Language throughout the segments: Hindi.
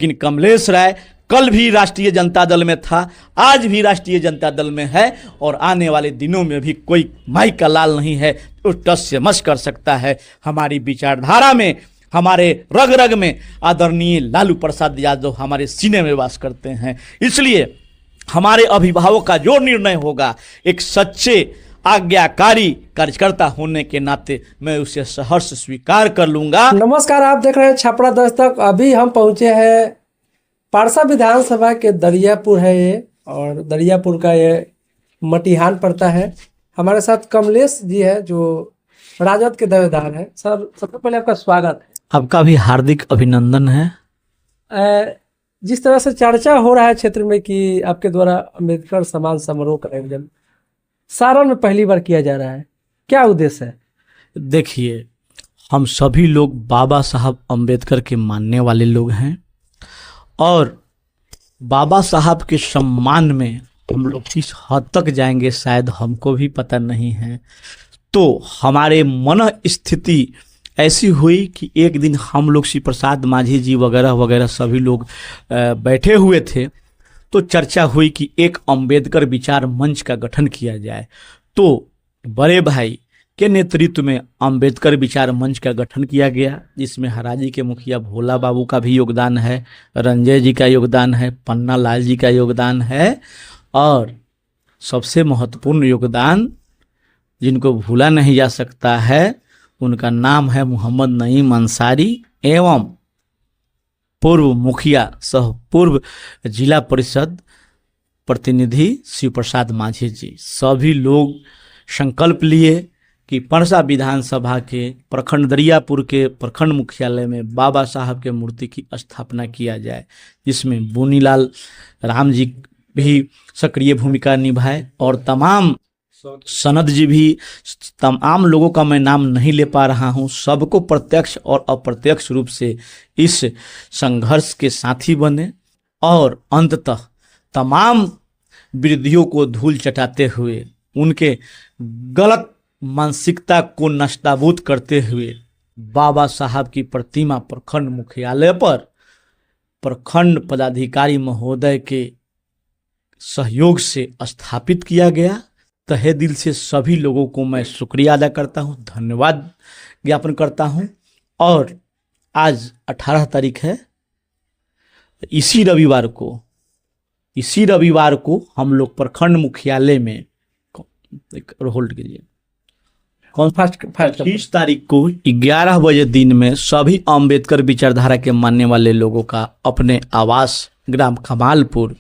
लेकिन कमलेश राय कल भी राष्ट्रीय जनता दल में था, आज भी राष्ट्रीय जनता दल में है और आने वाले दिनों में भी कोई माई का लाल नहीं है तो टस से मस कर सकता है। हमारी विचारधारा में, हमारे रग रग में आदरणीय लालू प्रसाद यादव हमारे सीने में वास करते हैं। इसलिए हमारे अभिभावक का जो निर्णय होगा, एक सच्चे आज्ञाकारी कार्यकर्ता होने के नाते मैं उसे सहर्ष स्वीकार कर लूंगा। नमस्कार, आप देख रहे हैं छपरा दस्तक। अभी हम पहुंचे हैं पारसा विधानसभा के दरियापुर है ये, और दरियापुर का ये मटिहान पड़ता है। हमारे साथ कमलेश जी है जो राजद के दावेदार है। सर, सबसे पहले आपका स्वागत है। आपका भी हार्दिक अभिनंदन है। जिस तरह से चर्चा हो रहा है क्षेत्र में कि आपके द्वारा अम्बेडकर सम्मान समारोह का आयोजन सारण में पहली बार किया जा रहा है, क्या उद्देश्य है? देखिए, हम सभी लोग बाबा साहब अम्बेडकर के मानने वाले लोग हैं और बाबा साहब के सम्मान में हम लोग किस हद तक जाएंगे शायद हमको भी पता नहीं है। तो हमारे मन स्थिति ऐसी हुई कि एक दिन हम लोग श्री प्रसाद माझी जी वगैरह वगैरह सभी लोग बैठे हुए थे, तो चर्चा हुई कि एक अम्बेडकर विचार मंच का गठन किया जाए। तो बड़े भाई के नेतृत्व में अम्बेडकर विचार मंच का गठन किया गया, जिसमें हराजी के मुखिया भोला बाबू का भी योगदान है, रंजय जी का योगदान है, पन्ना लाल जी का योगदान है, और सबसे महत्वपूर्ण योगदान जिनको भूला नहीं जा सकता है उनका नाम है मोहम्मद नईम अंसारी एवं पूर्व मुखिया सह पूर्व जिला परिषद प्रतिनिधि शिव प्रसाद माझी जी। सभी लोग संकल्प लिए कि परसा विधानसभा के प्रखंड दरियापुर के प्रखंड मुख्यालय में बाबा साहब के मूर्ति की स्थापना किया जाए, जिसमें बुनीलाल राम जी भी सक्रिय भूमिका निभाए और तमाम सनद जी भी, तमाम लोगों का मैं नाम नहीं ले पा रहा हूं, सबको प्रत्यक्ष और अप्रत्यक्ष रूप से इस संघर्ष के साथी बने और अंततः तमाम विरोधियों को धूल चटाते हुए, उनके गलत मानसिकता को नष्टाबूद करते हुए बाबा साहब की प्रतिमा प्रखंड मुख्यालय पर प्रखंड पदाधिकारी महोदय के सहयोग से स्थापित किया गया। तहे दिल से सभी लोगों को मैं शुक्रिया अदा करता हूं, धन्यवाद ज्ञापन करता हूं। और आज 18 तारीख है, इसी रविवार को हम लोग प्रखंड मुख्यालय में होल्ड के लिए 30 तारीख को 11 बजे दिन में सभी अम्बेडकर विचारधारा के मानने वाले लोगों का अपने आवास ग्राम कमालपुर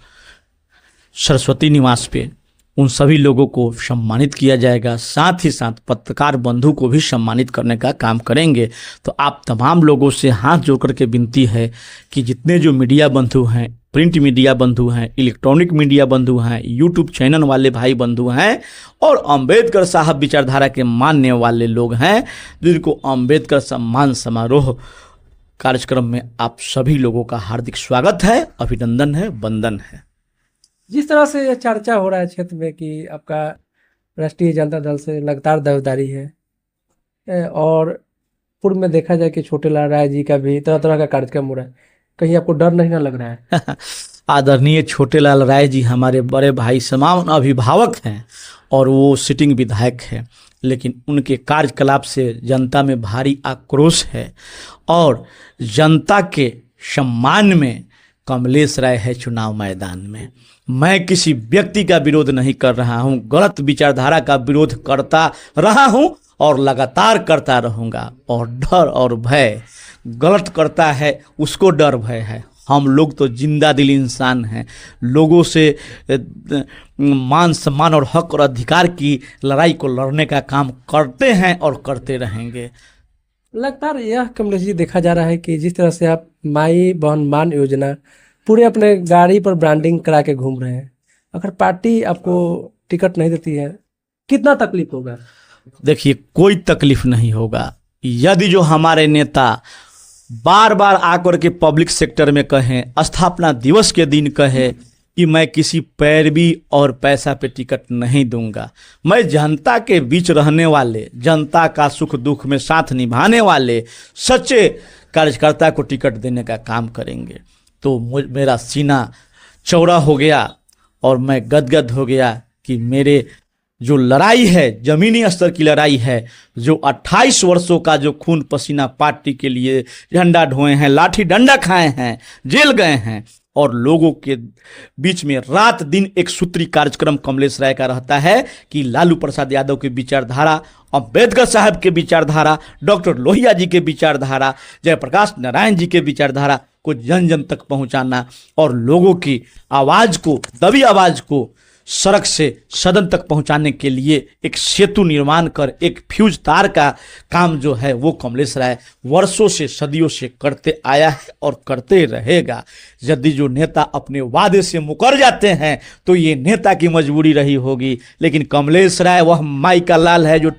सरस्वती निवास पे उन सभी लोगों को सम्मानित किया जाएगा। साथ ही साथ पत्रकार बंधु को भी सम्मानित करने का काम करेंगे। तो आप तमाम लोगों से हाथ जोड़ करके विनती है कि जितने जो मीडिया बंधु हैं, प्रिंट मीडिया बंधु हैं, इलेक्ट्रॉनिक मीडिया बंधु हैं, यूट्यूब चैनल वाले भाई बंधु हैं और अम्बेडकर साहब विचारधारा के मानने वाले लोग हैं, जिनको अम्बेडकर सम्मान समारोह कार्यक्रम में आप सभी लोगों का हार्दिक स्वागत है, अभिनंदन है, वंदन है। जिस तरह से यह चर्चा हो रहा है क्षेत्र में कि आपका राष्ट्रीय जनता दल से लगातार दावेदारी है और पूर्व में देखा जाए कि छोटे लाल राय जी का भी तरह तरह का कार्यक्रम हो रहा है, कहीं आपको डर नहीं ना लग रहा है? आदरणीय छोटे लाल राय जी हमारे बड़े भाई समान अभिभावक हैं और वो सिटिंग विधायक है, लेकिन उनके कार्यकलाप से जनता में भारी आक्रोश है और जनता के सम्मान में कमलेश राय है चुनाव मैदान में। मैं किसी व्यक्ति का विरोध नहीं कर रहा हूं, गलत विचारधारा का विरोध करता रहा हूं और लगातार करता रहूंगा। और डर और भय, गलत करता है उसको डर भय है, हम लोग तो जिंदा दिल इंसान हैं, लोगों से मान सम्मान और हक और अधिकार की लड़ाई को लड़ने का काम करते हैं और करते रहेंगे। लगातार यह कमलेश जी देखा जा रहा है कि जिस तरह से आप माई बहन मान योजना पूरे अपने गाड़ी पर ब्रांडिंग करा के घूम रहे हैं, अगर पार्टी आपको टिकट नहीं देती है कितना तकलीफ होगा? देखिए, कोई तकलीफ नहीं होगा यदि जो हमारे नेता बार बार आकर के पब्लिक सेक्टर में कहें, स्थापना दिवस के दिन कहे कि मैं किसी पैरवी और पैसा पे टिकट नहीं दूंगा। मैं जनता के बीच रहने वाले, जनता का सुख दुख में साथ निभाने वाले सच्चे कार्यकर्ता को टिकट देने का काम करेंगे। तो मेरा सीना चौड़ा हो गया और मैं गदगद हो गया कि मेरे जो लड़ाई है, जमीनी स्तर की लड़ाई है, जो 28 वर्षों का जो खून पसीना पार्टी के लिए झंडा ढोए हैं, लाठी डंडा खाए हैं, जेल गए हैं, और लोगों के बीच में रात दिन एक सूत्री कार्यक्रम कमलेश राय का रहता है कि लालू प्रसाद यादव की विचारधारा, अंबेडकर साहब के विचारधारा, डॉक्टर लोहिया जी के विचारधारा, जयप्रकाश नारायण जी के विचारधारा को जन जन तक पहुंचाना और लोगों की आवाज को, दबी आवाज को सड़क से सदन तक पहुंचाने के लिए एक सेतु निर्माण कर एक फ्यूज तार का काम जो है वो कमलेश राय वर्षों से, सदियों से करते आया है और करते रहेगा। यदि जो नेता अपने वादे से मुकर जाते हैं तो ये नेता की मजबूरी रही होगी, लेकिन कमलेश राय वह माई का लाल है जो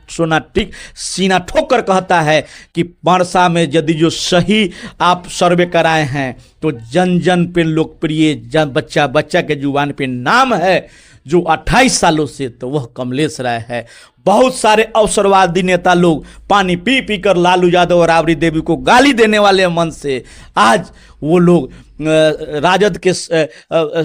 सीना ठोक कर कहता है कि परसा में यदि जो सही आप सर्वे कराए हैं तो जन जन पे लोकप्रिय, जन बच्चा बच्चा के जुबान पे नाम है जो 28 सालों से, तो वह कमलेश राय है। बहुत सारे अवसरवादी नेता लोग पानी पी पी कर लालू यादव और राबड़ी देवी को गाली देने वाले मन से आज वो लोग राजद के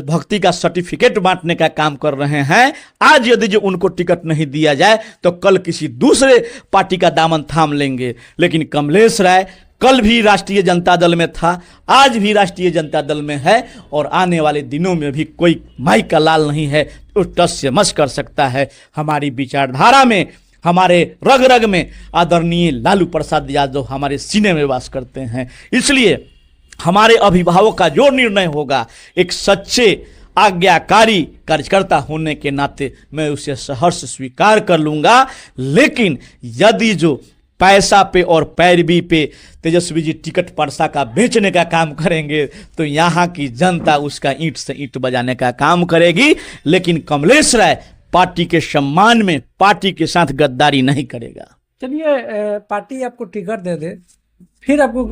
भक्ति का सर्टिफिकेट बांटने का काम कर रहे हैं। आज यदि जो उनको टिकट नहीं दिया जाए तो कल किसी दूसरे पार्टी का दामन थाम लेंगे। लेकिन कमलेश राय कल भी राष्ट्रीय जनता दल में था, आज भी राष्ट्रीय जनता दल में है और आने वाले दिनों में भी कोई माई का लाल नहीं है तो टस से मस कर सकता है। हमारी विचारधारा में, हमारे रग रग में आदरणीय लालू प्रसाद यादव हमारे सीने में वास करते हैं। इसलिए हमारे अभिभावक का जो निर्णय होगा, एक सच्चे आज्ञाकारी कार्यकर्ता होने के नाते मैं उसे सहर्ष स्वीकार कर लूँगा। लेकिन यदि जो पैसा पे और पैरवी पे तेजस्वी जी टिकट परसा का बेचने का काम करेंगे तो यहाँ की जनता उसका ईंट से ईंट बजाने का काम करेगी। लेकिन कमलेश राय पार्टी के सम्मान में पार्टी के साथ गद्दारी नहीं करेगा। चलिए, पार्टी आपको टिकट दे दे, फिर आपको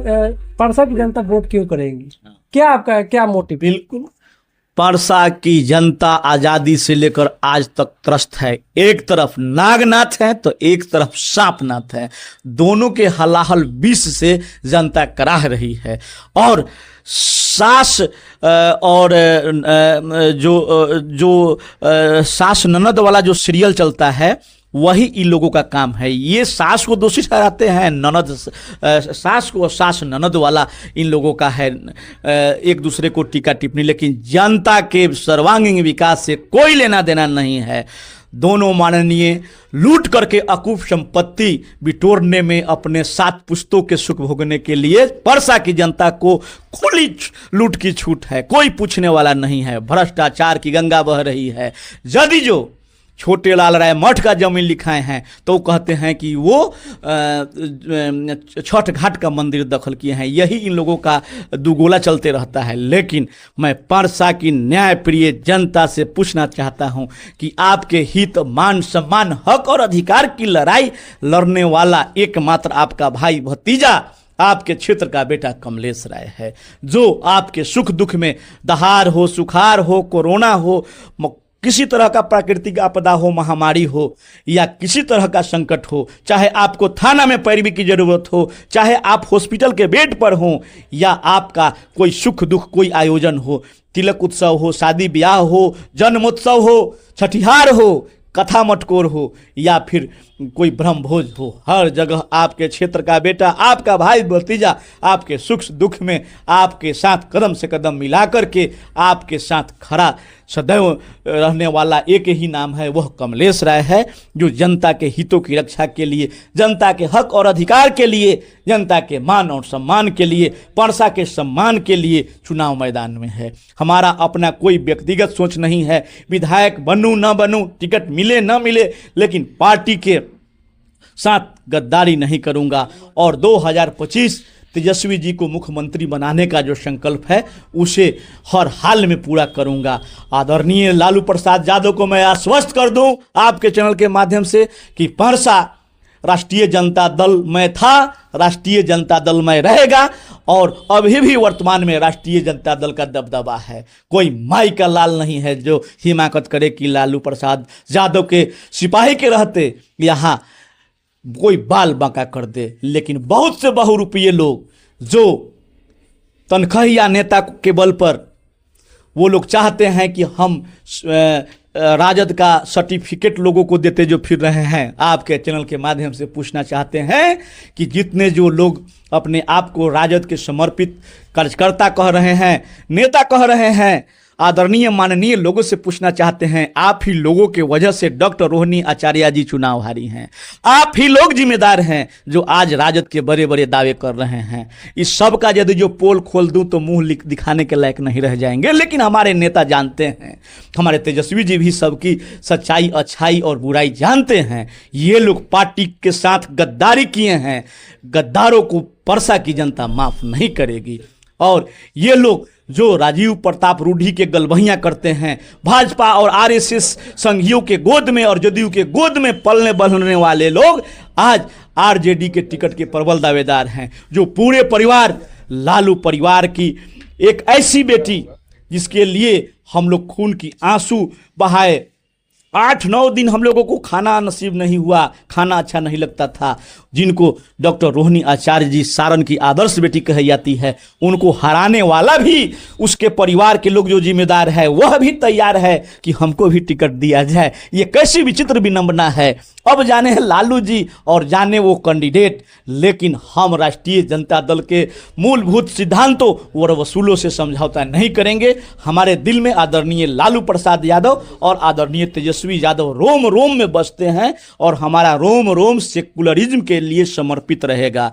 परसा की जनता वोट क्यों करेगी? क्या आपका क्या मोटिव? बिल्कुल, परसा की जनता आज़ादी से लेकर आज तक त्रस्त है। एक तरफ नागनाथ है तो एक तरफ सांपनाथ है। दोनों के हलाहल विष से जनता कराह रही है। और सास और जो सास ननद वाला जो सीरियल चलता है वही इन लोगों का काम है। ये सास को दोषी ठहराते हैं, ननद सास को, सास ननद वाला इन लोगों का है, एक दूसरे को टीका टिप्पणी। लेकिन जनता के सर्वांगीण विकास से कोई लेना देना नहीं है। दोनों माननीय लूट करके अकूप संपत्ति बिटोरने में अपने 7 पुश्तों के सुख भोगने के लिए परसा की जनता को खुली लूट की छूट है, कोई पूछने वाला नहीं है। भ्रष्टाचार की गंगा बह रही है। यदि जो छोटे लाल राय मठ का जमीन लिखाए हैं तो कहते हैं कि वो छठ घाट का मंदिर दखल किए हैं। यही इन लोगों का दुगोला चलते रहता है। लेकिन मैं परसा की न्याय प्रिय जनता से पूछना चाहता हूं कि आपके हित, मान, सम्मान, हक और अधिकार की लड़ाई लड़ने वाला एकमात्र आपका भाई भतीजा, आपके क्षेत्र का बेटा कमलेश राय है, जो आपके सुख दुख में, दहाड़ हो, सुखाड़ हो, कोरोना हो, किसी तरह का प्राकृतिक आपदा हो, महामारी हो या किसी तरह का संकट हो, चाहे आपको थाना में पैरवी की जरूरत हो, चाहे आप हॉस्पिटल के बेड पर हो या आपका कोई सुख दुख कोई आयोजन हो, तिलक उत्सव हो, शादी ब्याह हो, जन्मोत्सव हो, छठिहार हो, कथा मटकोर हो या फिर कोई ब्रह्मभोज हो, हर जगह आपके क्षेत्र का बेटा, आपका भाई भतीजा आपके सुख दुख में आपके साथ कदम से कदम मिला करके आपके साथ खड़ा सदैव रहने वाला एक ही नाम है, वह कमलेश राय है, जो जनता के हितों की रक्षा के लिए, जनता के हक और अधिकार के लिए, जनता के मान और सम्मान के लिए, परसा के सम्मान के लिए चुनाव मैदान में है। हमारा अपना कोई व्यक्तिगत सोच नहीं है, विधायक बनूं न बनूं, टिकट मिले न मिले, लेकिन पार्टी के साथ गद्दारी नहीं करूंगा और 2025 तेजस्वी जी को मुख्यमंत्री बनाने का जो संकल्प है उसे हर हाल में पूरा करूंगा। आदरणीय लालू प्रसाद यादव को मैं आश्वस्त कर दूं आपके चैनल के माध्यम से कि परसा राष्ट्रीय जनता दल में था, राष्ट्रीय जनता दल में रहेगा और अभी भी वर्तमान में राष्ट्रीय जनता दल का दबदबा है। कोई माई का लाल नहीं है जो हिमाकत करे कि लालू प्रसाद यादव के सिपाही के रहते यहाँ कोई बाल बांका कर दे। लेकिन बहुत से बहुरूपीय लोग जो तनख्वाहिया नेता के बल पर वो लोग चाहते हैं कि हम राजद का सर्टिफिकेट लोगों को देते जो फिर रहे हैं। आपके चैनल के माध्यम से पूछना चाहते हैं कि जितने जो लोग अपने आप को राजद के समर्पित कार्यकर्ता कह रहे हैं, नेता कह रहे हैं, आदरणीय माननीय लोगों से पूछना चाहते हैं, आप ही लोगों के वजह से डॉक्टर रोहिणी आचार्य जी चुनाव हारी हैं। आप ही लोग जिम्मेदार हैं जो आज राजद के बड़े बड़े दावे कर रहे हैं। इस सब का यदि जो पोल खोल दूं तो मुंह दिखाने के लायक नहीं रह जाएंगे, लेकिन हमारे नेता जानते हैं, हमारे तेजस्वी जी भी सबकी सच्चाई, अच्छाई और बुराई जानते हैं। ये लोग पार्टी के साथ गद्दारी किए हैं, गद्दारों को परसा की जनता माफ नहीं करेगी। और ये लोग जो राजीव प्रताप रूढ़ी के गलबहियां करते हैं, भाजपा और आरएसएस संघियों के गोद में और जदयू के गोद में पलने बढ़ने वाले लोग आज आरजेडी के टिकट के प्रबल दावेदार हैं। जो पूरे परिवार, लालू परिवार की एक ऐसी बेटी जिसके लिए हम लोग खून की आंसू बहाए, 8-9 दिन हम लोगों को खाना नसीब नहीं हुआ, खाना अच्छा नहीं लगता था, जिनको डॉक्टर रोहिणी आचार्य जी सारण की आदर्श बेटी कही जाती है, उनको हराने वाला भी उसके परिवार के लोग जो जिम्मेदार है वह भी तैयार है कि हमको भी टिकट दिया जाए। ये कैसी विचित्र विडंबना है। अब जाने लालू जी और जाने वो कैंडिडेट, लेकिन हम राष्ट्रीय जनता दल के मूलभूत सिद्धांतों और वसूलों से समझौता नहीं करेंगे। हमारे दिल में आदरणीय लालू प्रसाद यादव और आदरणीय तेजस्वी यादव रोम रोम में बसते हैं और हमारा रोम रोम सेकुलरिज्म के लिए समर्पित रहेगा।